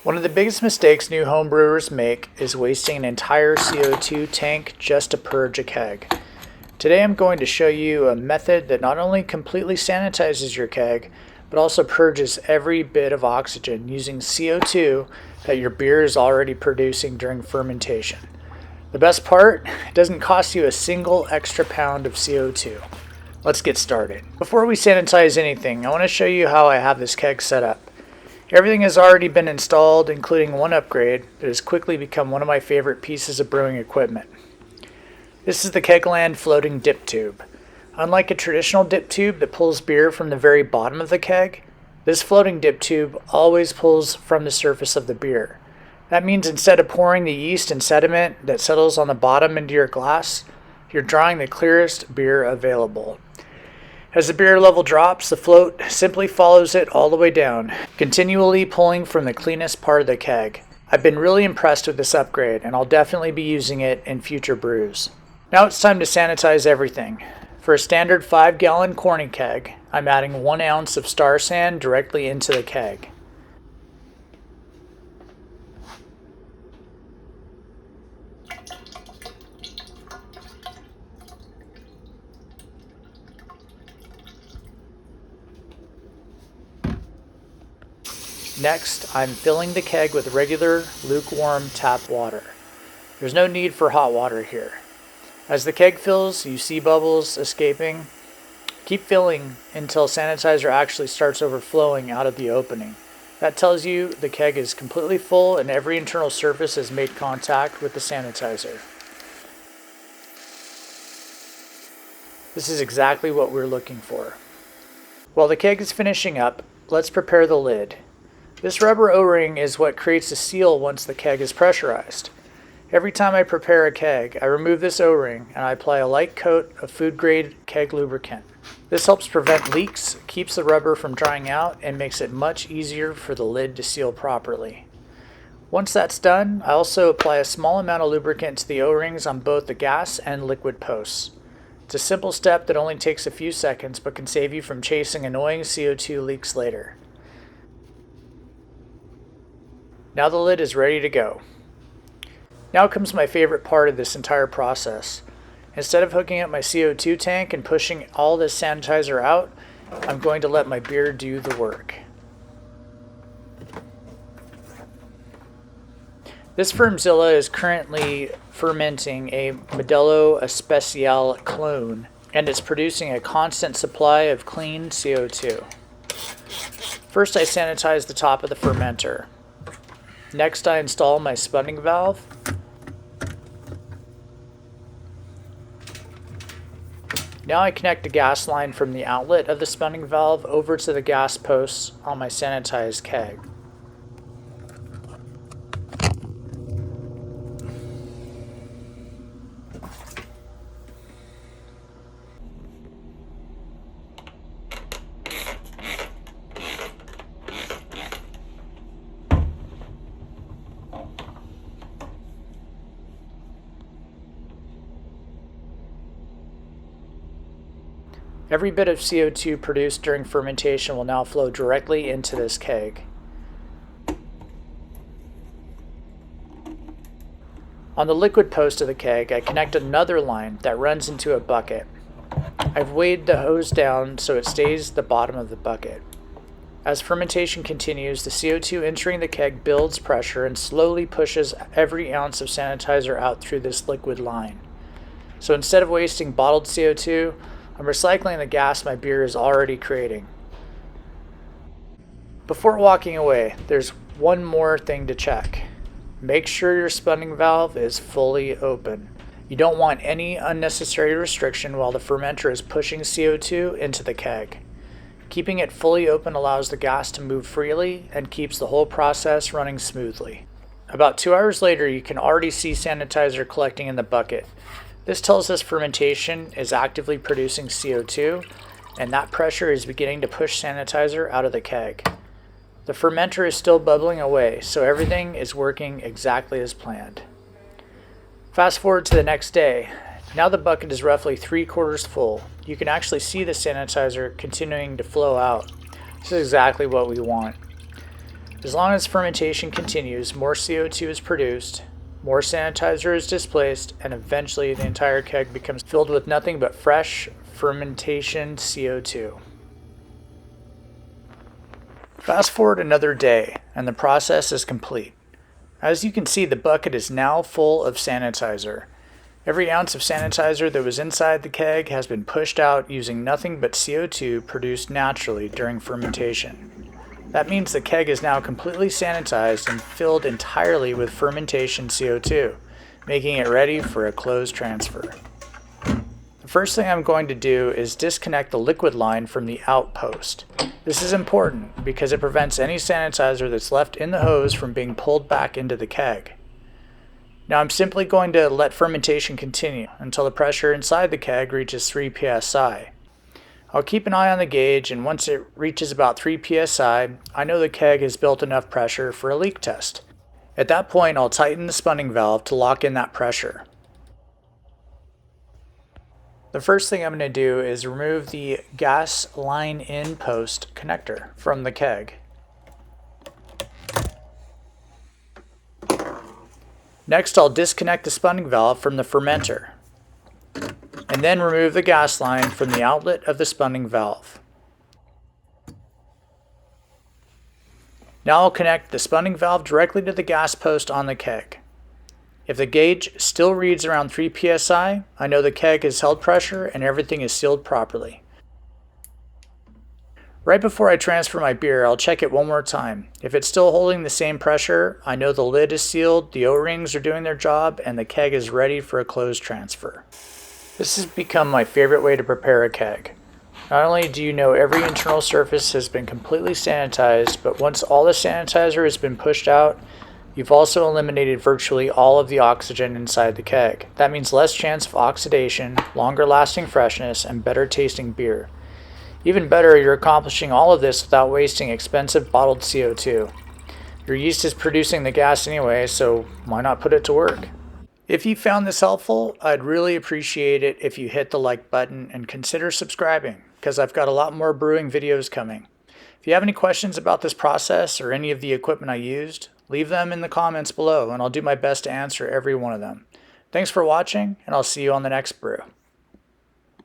One of the biggest mistakes new homebrewers make is wasting an entire CO2 tank just to purge a keg. Today I'm going to show you a method that not only completely sanitizes your keg, but also purges every bit of oxygen using CO2 that your beer is already producing during fermentation. The best part, it doesn't cost you a single extra pound of CO2. Let's get started. Before we sanitize anything, I want to show you how I have this keg set up. Everything has already been installed, including one upgrade that has quickly become one of my favorite pieces of brewing equipment. This is the KegLand Floating Dip Tube. Unlike a traditional dip tube that pulls beer from the very bottom of the keg, this floating dip tube always pulls from the surface of the beer. That means instead of pouring the yeast and sediment that settles on the bottom into your glass, you're drawing the clearest beer available. As the beer level drops, the float simply follows it all the way down, continually pulling from the cleanest part of the keg. I've been really impressed with this upgrade, and I'll definitely be using it in future brews. Now it's time to sanitize everything. For a standard 5-gallon Corny keg, I'm adding 1 ounce of Star San directly into the keg. Next, I'm filling the keg with regular, lukewarm tap water. There's no need for hot water here. As the keg fills, you see bubbles escaping. Keep filling until sanitizer actually starts overflowing out of the opening. That tells you the keg is completely full and every internal surface has made contact with the sanitizer. This is exactly what we're looking for. While the keg is finishing up, let's prepare the lid. This rubber O-ring is what creates a seal once the keg is pressurized. Every time I prepare a keg, I remove this O-ring and I apply a light coat of food-grade keg lubricant. This helps prevent leaks, keeps the rubber from drying out, and makes it much easier for the lid to seal properly. Once that's done, I also apply a small amount of lubricant to the O-rings on both the gas and liquid posts. It's a simple step that only takes a few seconds but can save you from chasing annoying CO2 leaks later. Now the lid is ready to go. Now comes my favorite part of this entire process. Instead of hooking up my CO2 tank and pushing all this sanitizer out, I'm going to let my beer do the work. This FermZilla is currently fermenting a Modelo Especial clone, and it's producing a constant supply of clean CO2. First, I sanitize the top of the fermenter. Next, I install my spunding valve. Now I connect the gas line from the outlet of the spunding valve over to the gas posts on my sanitized keg. Every bit of CO2 produced during fermentation will now flow directly into this keg. On the liquid post of the keg, I connect another line that runs into a bucket. I've weighed the hose down so it stays at the bottom of the bucket. As fermentation continues, the CO2 entering the keg builds pressure and slowly pushes every ounce of sanitizer out through this liquid line. So instead of wasting bottled CO2, I'm recycling the gas my beer is already creating. Before walking away, there's one more thing to check. Make sure your spunding valve is fully open. You don't want any unnecessary restriction while the fermenter is pushing CO2 into the keg. Keeping it fully open allows the gas to move freely and keeps the whole process running smoothly. About 2 hours later, you can already see sanitizer collecting in the bucket. This tells us fermentation is actively producing CO2, and that pressure is beginning to push sanitizer out of the keg. The fermenter is still bubbling away, so everything is working exactly as planned. Fast forward to the next day. Now the bucket is roughly 3/4 full. You can actually see the sanitizer continuing to flow out. This is exactly what we want. As long as fermentation continues, more CO2 is produced, more sanitizer is displaced, and eventually the entire keg becomes filled with nothing but fresh fermentation CO2. Fast forward another day, and the process is complete. As you can see, the bucket is now full of sanitizer. Every ounce of sanitizer that was inside the keg has been pushed out using nothing but CO2 produced naturally during fermentation. That means the keg is now completely sanitized and filled entirely with fermentation CO2, making it ready for a closed transfer. The first thing I'm going to do is disconnect the liquid line from the outpost. This is important because it prevents any sanitizer that's left in the hose from being pulled back into the keg. Now I'm simply going to let fermentation continue until the pressure inside the keg reaches 3 psi. I'll keep an eye on the gauge, and once it reaches about 3 psi, I know the keg has built enough pressure for a leak test. At that point, I'll tighten the spunding valve to lock in that pressure. The first thing I'm going to do is remove the gas line in post connector from the keg. Next, I'll disconnect the spunding valve from the fermenter, and then remove the gas line from the outlet of the spunding valve. Now I'll connect the spunding valve directly to the gas post on the keg. If the gauge still reads around 3 psi, I know the keg has held pressure and everything is sealed properly. Right before I transfer my beer, I'll check it one more time. If it's still holding the same pressure, I know the lid is sealed, the O-rings are doing their job, and the keg is ready for a closed transfer. This has become my favorite way to prepare a keg. Not only do you know every internal surface has been completely sanitized, but once all the sanitizer has been pushed out, you've also eliminated virtually all of the oxygen inside the keg. That means less chance of oxidation, longer lasting freshness, and better tasting beer. Even better, you're accomplishing all of this without wasting expensive bottled CO2. Your yeast is producing the gas anyway, so why not put it to work? If you found this helpful, I'd really appreciate it if you hit the like button and consider subscribing, because I've got a lot more brewing videos coming. If you have any questions about this process or any of the equipment I used, leave them in the comments below and I'll do my best to answer every one of them. Thanks for watching, and I'll see you on the next brew.